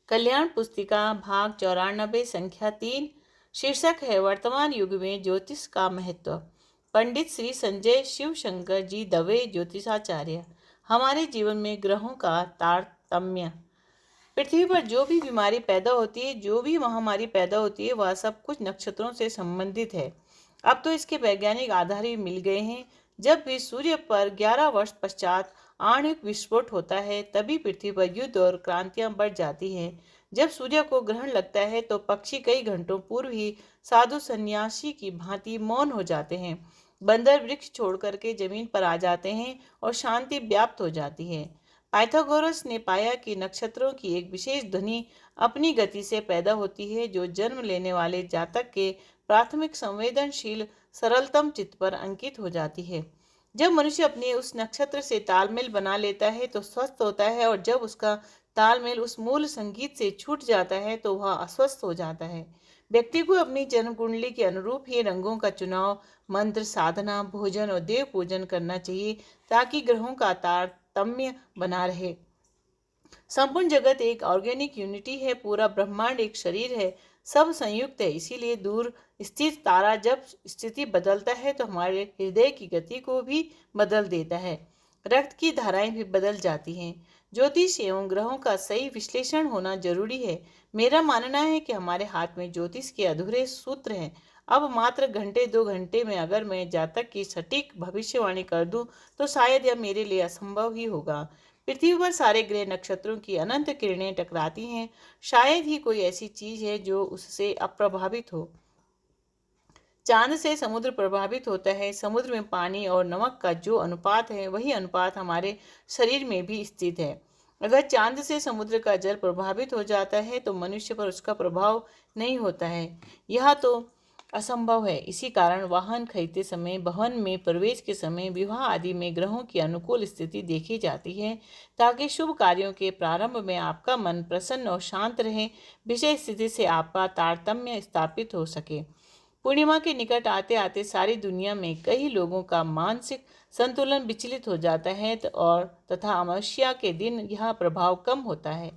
कल्याण पुस्तिका भाग 94 संख्या 3। शीर्षक है वर्तमान युग में ज्योतिष का महत्व। पंडित श्री संजय शिवशंकर जी दवे ज्योतिषाचार्य। हमारे जीवन में ग्रहों का तारतम्य। पृथ्वी पर जो भी बीमारी पैदा होती है, जो भी महामारी पैदा होती है, वह सब कुछ नक्षत्रों से संबंधित है। अब तो इसके वैज्ञानिक आधार भी मिल गए हैं। जब भी सूर्य पर 11 वर्ष पश्चात आणविक विस्फोट होता है, तभी पृथ्वी पर युद्ध और क्रांतियां बढ़ जाती हैं। जब सूर्य को ग्रहण लगता है तो पक्षी कई घंटों पूर्व ही साधु सन्यासी की भांति मौन हो जाते हैं। बंदर वृक्ष छोड़ करके जमीन पर आ जाते हैं और शांति व्याप्त हो जाती है। पाइथागोरस ने पाया कि नक्षत्रों की एक विशेष ध्वनि अपनी गति से पैदा होती है, जो जन्म लेने वाले जातक के प्राथमिक संवेदनशील सरलतम चित्त पर अंकित हो जाती है। जब मनुष्य अपने उस नक्षत्र से तालमेल बना लेता है तो स्वस्थ होता है, और जब उसका तालमेल उस मूल संगीत से छूट जाता है तो वह अस्वस्थ हो जाता है। व्यक्ति को अपनी जन्म कुंडली के अनुरूप ही रंगों का चुनाव, मंत्र, साधना, भोजन और देव पूजन करना चाहिए, ताकि ग्रहों का तारतम्य बना रहे। संपूर्ण जगत एक ऑर्गेनिक यूनिटी है, पूरा ब्रह्मांड एक शरीर है, सब संयुक्त है। इसीलिए दूर स्थित तारा जब स्थिति बदलता है तो हमारे हृदय की गति को भी बदल देता है, रक्त की धाराएं भी बदल जाती हैं। ज्योतिष एवं ग्रहों का सही विश्लेषण होना जरूरी है। मेरा मानना है कि हमारे हाथ में ज्योतिष के अधूरे सूत्र हैं। अब मात्र घंटे 2 घंटे में अगर मैं जातक की सटीक भविष्यवाणी कर दूं तो शायद यह मेरे लिए असंभव ही होगा। पृथ्वी पर सारे ग्रह नक्षत्रों की अनंत किरणें टकराती हैं। शायद ही कोई ऐसी चीज है जो उससे अप्रभावित हो। चांद से समुद्र प्रभावित होता है। समुद्र में पानी और नमक का जो अनुपात है, वही अनुपात हमारे शरीर में भी स्थित है। अगर चांद से समुद्र का जल प्रभावित हो जाता है तो मनुष्य पर उसका प्रभाव नहीं होता है। यह तो असंभव है। इसी कारण वाहन खरीदते समय, भवन में प्रवेश के समय, विवाह आदि में ग्रहों की अनुकूल स्थिति देखी जाती है, ताकि शुभ कार्यों के प्रारंभ में आपका मन प्रसन्न और शांत रहे, विषय स्थिति से आपका तारतम्य स्थापित हो सके। पूर्णिमा के निकट आते आते सारी दुनिया में कई लोगों का मानसिक संतुलन विचलित हो जाता है और तथा अमावस्या के दिन यह प्रभाव कम होता है।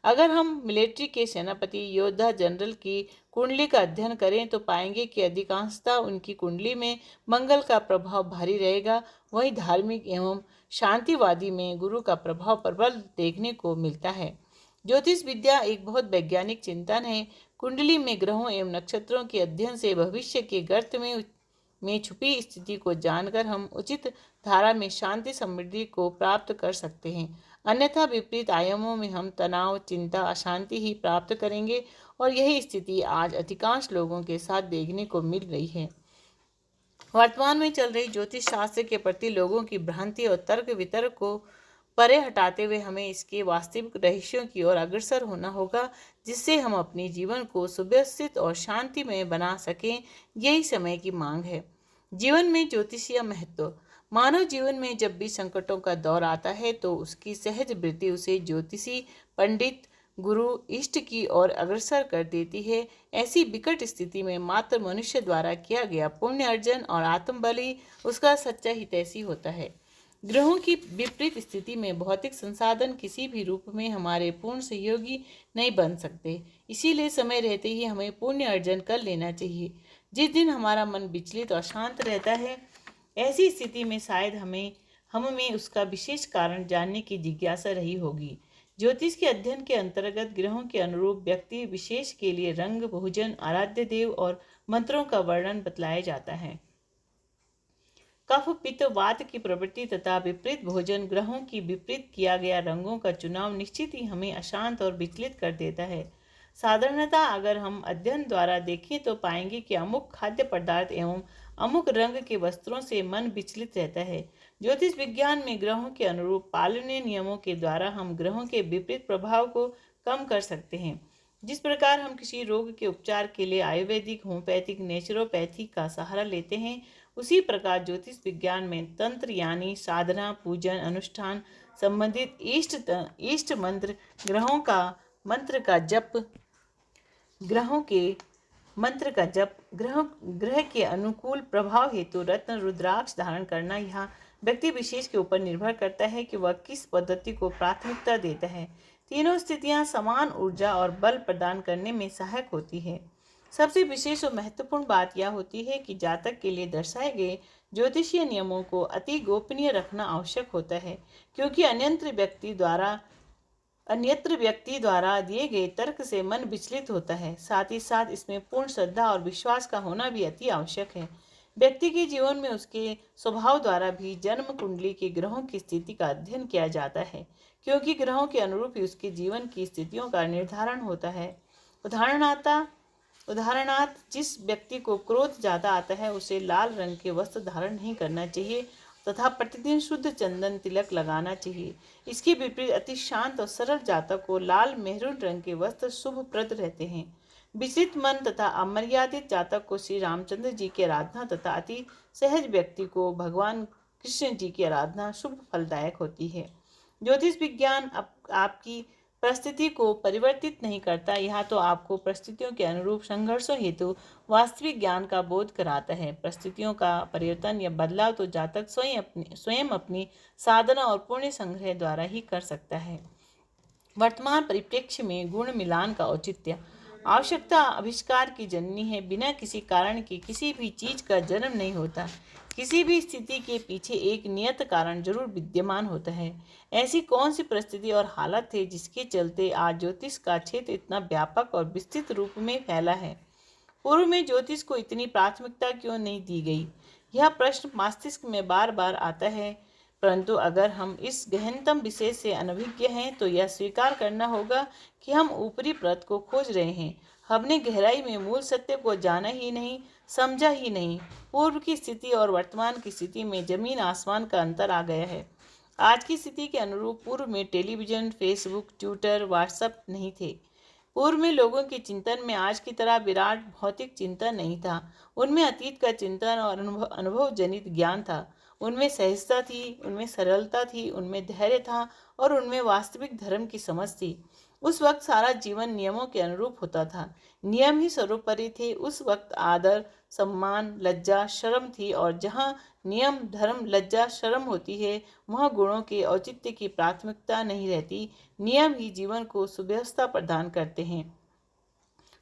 अगर हम मिलिट्री के सेनापति, योद्धा, जनरल की कुंडली का अध्ययन करें तो पाएंगे कि अधिकांशतः उनकी कुंडली में मंगल का प्रभाव भारी रहेगा। वहीं धार्मिक एवं शांतिवादी में गुरु का प्रभाव प्रबल देखने को मिलता है। ज्योतिष विद्या एक बहुत वैज्ञानिक चिंतन है। कुंडली में ग्रहों एवं नक्षत्रों के अध्ययन से भविष्य के गर्त में छुपी स्थिति को जानकर हम उचित धारा में शांति समृद्धि को प्राप्त कर सकते हैं। अन्यथा विपरीत आयामों में हम तनाव, चिंता, अशांति ही प्राप्त करेंगे, और यही स्थिति आज अधिकांश लोगों के साथ देखने को मिल रही है। वर्तमान में चल रही ज्योतिष शास्त्र के प्रति लोगों की भ्रांति और तर्क वितर्क को परे हटाते हुए हमें इसके वास्तविक रहस्यों की ओर अग्रसर होना होगा, जिससे हम अपने जीवन को सुव्यवस्थित और शांतिमय बना सकें। यही समय की मांग है। जीवन में ज्योतिषीय महत्व। मानव जीवन में जब भी संकटों का दौर आता है तो उसकी सहज वृत्ति उसे ज्योतिषी, पंडित, गुरु, इष्ट की ओर अग्रसर कर देती है। ऐसी विकट स्थिति में मात्र मनुष्य द्वारा किया गया पुण्य अर्जन और आत्मबल ही उसका सच्चा हितैषी होता है। ग्रहों की विपरीत स्थिति में भौतिक संसाधन किसी भी रूप में हमारे पूर्ण सहयोगी नहीं बन सकते। इसीलिए समय रहते ही हमें पुण्य अर्जन कर लेना चाहिए। जिस दिन हमारा मन विचलित और शांत रहता है, ऐसी स्थिति में शायद हम में उसका विशेष कारण जानने की जिज्ञासा रही होगी। ज्योतिष के अध्ययन के अंतर्गत ग्रहों के अनुरूप व्यक्ति विशेष के लिए रंग, भोजन, आराध्य देव और मंत्रों का वर्णन बतलाया जाता है। कफ, पित्त, वात की प्रवृत्ति तथा विपरीत भोजन, ग्रहों की विपरीत किया गया रंगों का चुनाव निश्चित ही हमें अशांत और विचलित कर देता है। साधारणतः अगर हम अध्ययन द्वारा देखें तो पाएंगे कि अमुक खाद्य पदार्थ एवं अमुक रंग के वस्त्रों से मन विचलित रहता है। ज्योतिष विज्ञान में ग्रहों के अनुरूप पालनीय नियमों के द्वारा हम ग्रहों के विपरीत प्रभाव को कम कर सकते हैं। जिस प्रकार हम किसी रोग के उपचार के लिए आयुर्वेदिक, होम्योपैथिक, नेचुरोपैथी का सहारा लेते हैं, उसी प्रकार ज्योतिष विज्ञान में तंत्र यानी साधना, पूजन, अनुष्ठान संबंधित इष्ट मंत्र, ग्रहों का मंत्र का जप, ग्रह के अनुकूल प्रभाव हेतु रत्न, रुद्राक्ष धारण करना यहाँ व्यक्ति विशेष के ऊपर निर्भर करता है कि वह किस पद्धति को प्राथमिकता देता है। तीनों स्थितियां समान ऊर्जा और बल प्रदान करने में सहायक होती है। सबसे विशेष और महत्वपूर्ण बात यह होती है कि जातक के लिए दर्शाए गए ज्योतिषीय नियमों को अति गोपनीय रखना आवश्यक होता है, क्योंकि अन्यत्र व्यक्ति द्वारा दिए गए तर्क से मन विचलित होता है। साथ ही साथ इसमें पूर्ण श्रद्धा और विश्वास का होना भी अति आवश्यक है। व्यक्ति के जीवन में उसके स्वभाव द्वारा भी जन्म कुंडली के ग्रहों की स्थिति का अध्ययन किया जाता है, क्योंकि ग्रहों के अनुरूप ही उसके जीवन की स्थितियों का निर्धारण होता है। उदाहरणार्थ जिस व्यक्ति को क्रोध ज्यादा आता है उसे लाल रंग के वस्त्र धारण नहीं करना चाहिए तथा प्रतिदिन शुद्ध चंदन तिलक लगाना चाहिए। इसके विपरीत अति शांत और सरल जातक को लाल मेहरून रंग के वस्त्र शुभप्रद रहते हैं। विचलित मन तथा अमर्यादित जातक को श्री रामचंद्र जी की आराधना तथा अति सहज व्यक्ति को भगवान कृष्ण जी की आराधना शुभ फलदायक होती है। ज्योतिष विज्ञान आपकी परिस्थिति को परिवर्तित नहीं करता, यह तो आपको परिस्थितियों के अनुरूप संघर्षों हेतु वास्तविक ज्ञान का बोध कराता है। परिस्थितियों का परिवर्तन या बदलाव तो जातक स्वयं अपनी साधना और पुण्य संग्रह द्वारा ही कर सकता है। वर्तमान परिप्रेक्ष्य में गुण मिलान का औचित्य। आवश्यकता आविष्कार की जननी है। बिना किसी कारण के किसी भी चीज का जन्म नहीं होता। किसी भी स्थिति के पीछे एक नियत कारण जरूर विद्यमान होता है। ऐसी कौन सी परिस्थिति और हालत है जिसके चलते आज ज्योतिष का क्षेत्र इतना व्यापक और विस्तृत रूप में फैला है? पूर्व में ज्योतिष को इतनी प्राथमिकता क्यों नहीं दी गई? यह प्रश्न मस्तिष्क में बार बार आता है, परंतु अगर हम इस गहनतम विषय से अनभिज्ञ हैं तो यह स्वीकार करना होगा कि हम ऊपरी परत को खोज रहे हैं। हमने गहराई में मूल सत्य को जाना ही नहीं, समझा ही नहीं। पूर्व की स्थिति और वर्तमान की स्थिति में जमीन आसमान का अंतर आ गया है। आज की स्थिति के अनुरूप पूर्व में टेलीविजन, फेसबुक, ट्विटर, व्हाट्सएप नहीं थे। पूर्व में लोगों के चिंतन में आज की तरह विराट भौतिक चिंतन नहीं था। उनमें अतीत का चिंतन और अनुभव जनित ज्ञान था। उनमें सहजता थी, उनमें सरलता थी, उनमें धैर्य था और उनमें वास्तविक धर्म की समझ थी। उस वक्त सारा जीवन नियमों के अनुरूप होता था। नियम ही सर्वोपरि थे। उस वक्त आदर, सम्मान, लज्जा, शर्म थी और जहाँ नियम, धर्म, लज्जा, शर्म होती है वहाँ गुणों के औचित्य की प्राथमिकता नहीं रहती। नियम ही जीवन को सुव्यवस्था प्रदान करते हैं।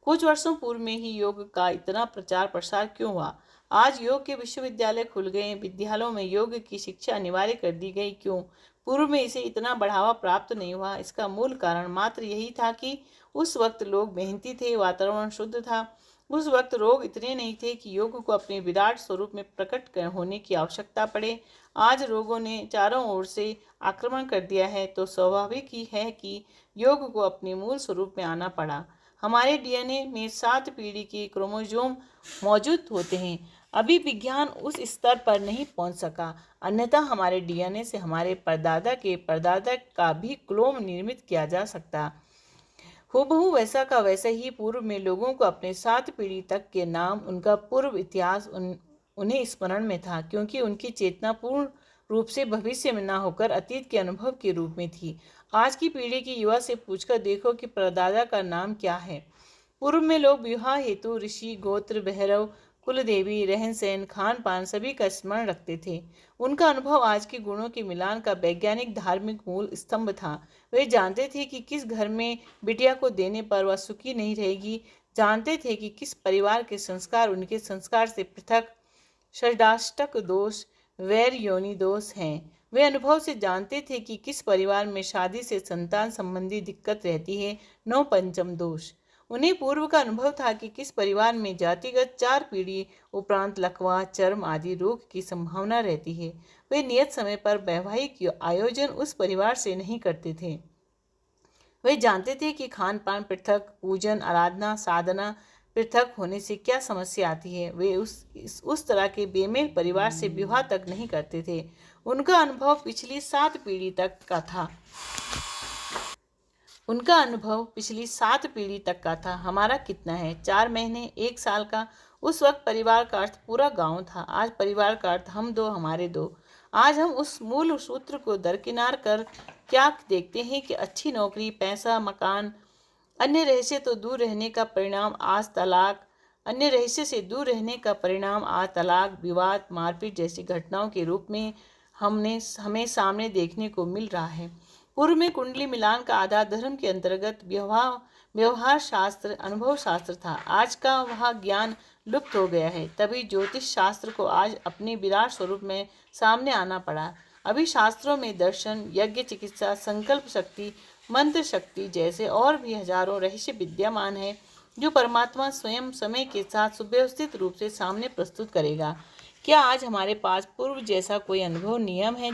कुछ वर्षों पूर्व में ही योग का इतना प्रचार प्रसार क्यों हुआ? आज योग के विश्वविद्यालय खुल गए, विद्यालयों में योग की शिक्षा अनिवार्य कर दी गई, क्यों? पूर्व में इसे इतना बढ़ावा प्राप्त नहीं हुआ। इसका मूल कारण मात्र यही था कि उस वक्त लोग मेहनती थे, वातावरण शुद्ध था। उस वक्त रोग इतने नहीं थे कि योग को अपने विराट स्वरूप में प्रकट होने की आवश्यकता पड़े। आज रोगों ने चारों ओर से आक्रमण कर दिया है तो स्वाभाविक ही है कि योग को अपने मूल स्वरूप में आना पड़ा। हमारे डीएनए में 7 पीढ़ी के क्रोमोसोम मौजूद होते हैं। अभी विज्ञान उस स्तर पर नहीं पहुंच सका, अन्यथा हमारे डीएनए से हमारे परदादा के परदादा का भी क्लोन निर्मित किया जा सकता। हूबहू वैसा का वैसा ही पूर्व में लोगों को अपने 7 पीढ़ी तक के नाम, उनका पूर्व इतिहास उन्हें स्मरण में था, क्योंकि उनकी चेतना पूर्ण रूप से भविष्य में न होकर अतीत के अनुभव के रूप में थी। आज की पीढ़ी की युवा से पूछकर देखो कि परदादा का नाम क्या है। पूर्व में लोग विवाह हेतु ऋषि, गोत्र, भैरव, कुल देवी, रहन सहन, खान पान सभी का स्मरण रखते थे। उनका अनुभव आज के गुणों के मिलान का वैज्ञानिक धार्मिक मूल स्तंभ था। वे जानते थे कि किस घर में बिटिया को देने पर वह सुखी नहीं रहेगी, जानते थे कि किस परिवार के संस्कार उनके संस्कार से पृथक षडाष्टक दोष, वैर योनि दोष हैं। वे अनुभव से जानते थे कि किस परिवार में शादी से संतान संबंधी दिक्कत रहती है, 9 पंचम दोष। उन्हें पूर्व का अनुभव था कि किस परिवार में जातिगत 4 पीढ़ी उपरांत लकवा, चर्म आदि रोग की संभावना रहती है। वे नियत समय पर वैवाहिक आयोजन उस परिवार से नहीं करते थे। वे जानते थे कि खान पान पृथक, पूजन, आराधना, साधना पृथक होने से क्या समस्या आती है। वे उस तरह के बेमेल परिवार से विवाह तक नहीं करते थे। उनका अनुभव पिछली 7 पीढ़ी तक का था। उनका अनुभव पिछली 7 पीढ़ी तक का था। हमारा कितना है? 4 महीने, 1 साल का। उस वक्त परिवार का अर्थ पूरा गांव था। आज परिवार का अर्थ हम दो, हमारे दो। आज हम उस मूल सूत्र को दरकिनार कर क्या देखते हैं कि अच्छी नौकरी, पैसा, मकान, अन्य रहस्य से दूर रहने का परिणाम आज तलाक, विवाद, मारपीट जैसी घटनाओं के रूप में हमें सामने देखने को मिल रहा है। पूर्व में कुंडली मिलान का आधार धर्म के अंतर्गत व्यवहार शास्त्र, अनुभव शास्त्र था। आज का वह ज्ञान लुप्त हो गया है। तभी ज्योतिष शास्त्र को आज अपने विराट स्वरूप में सामने आना पड़ा। अभी शास्त्रों में दर्शन, यज्ञ, चिकित्सा, संकल्प शक्ति, मंत्र शक्ति जैसे और भी हजारों रहस्य विद्यमान है, जो परमात्मा स्वयं समय के साथ सुव्यवस्थित रूप से सामने प्रस्तुत करेगा। क्या आज हमारे पास पूर्व जैसा कोई अनुभव नियम है?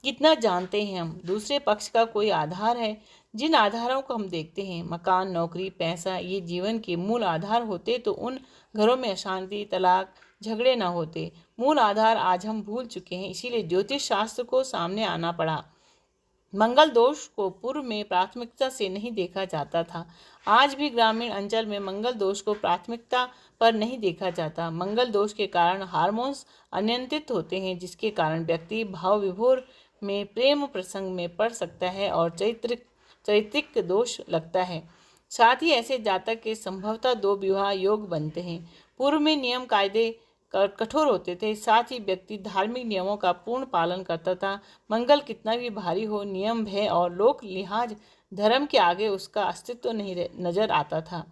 कितना जानते हैं हम? दूसरे पक्ष का कोई आधार है? जिन आधारों को हम देखते हैं, मकान, नौकरी, पैसा, ये जीवन के मूल आधार होते तो उन घरों में अशांति, तलाक, झगड़े न होते। मूल आधार आज हम भूल चुके हैं, इसीलिए ज्योतिष शास्त्र को सामने आना पड़ा। मंगल दोष को पूर्व में प्राथमिकता से नहीं देखा जाता था। आज भी ग्रामीण अंचल में मंगल दोष को प्राथमिकता पर नहीं देखा जाता। मंगल दोष के कारण हार्मोन्स अनियंत्रित होते हैं, जिसके कारण व्यक्ति भाव विभोर में, प्रेम प्रसंग में पड़ सकता है और चारित्रिक दोष लगता है। साथ ही ऐसे जातक के संभवतः 2 विवाह योग बनते हैं। पूर्व में नियम कायदे कठोर होते थे, साथ ही व्यक्ति धार्मिक नियमों का पूर्ण पालन करता था। मंगल कितना भी भारी हो, नियम, भय और लोक लिहाज धर्म के आगे उसका अस्तित्व नहीं नजर आता था।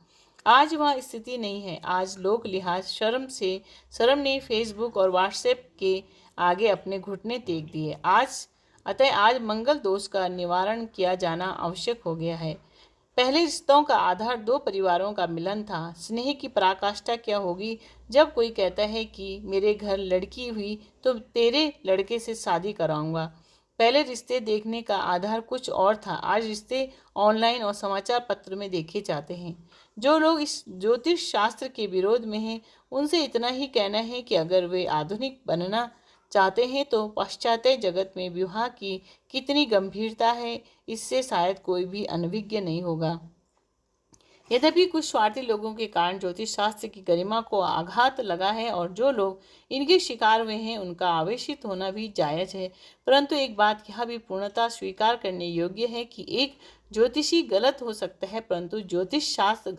आज वह स्थिति नहीं है। आज लोक लिहाज शर्म ने फेसबुक और व्हाट्सएप के आगे अपने घुटने टेक दिए। अतः आज मंगल दोष का निवारण किया जाना आवश्यक हो गया है। पहले रिश्तों का आधार 2 परिवारों का मिलन था। स्नेह की पराकाष्ठा क्या होगी जब कोई कहता है कि मेरे घर लड़की हुई तो तेरे लड़के से शादी कराऊंगा। पहले रिश्ते देखने का आधार कुछ और था। आज रिश्ते ऑनलाइन और समाचार पत्र में देखे जाते हैं। जो लोग इस ज्योतिष शास्त्र के विरोध में हैं, उनसे इतना ही कहना है कि अगर वे आधुनिक बनना चाहते हैं तो पाश्चात्य जगत में विवाह की कितनी गंभीरता है, इससे शायद कोई भी अनभिज्ञ नहीं होगा। यद्यपि कुछ स्वार्थी लोगों के कारण ज्योतिष शास्त्र की गरिमा को आघात लगा है और जो लोग इनके शिकार हुए हैं उनका आवेशित होना भी जायज है, परंतु एक बात यह भी पूर्णतः स्वीकार करने योग्य है कि एक ज्योतिषी गलत हो सकता है, परंतु ज्योतिष शास्त्र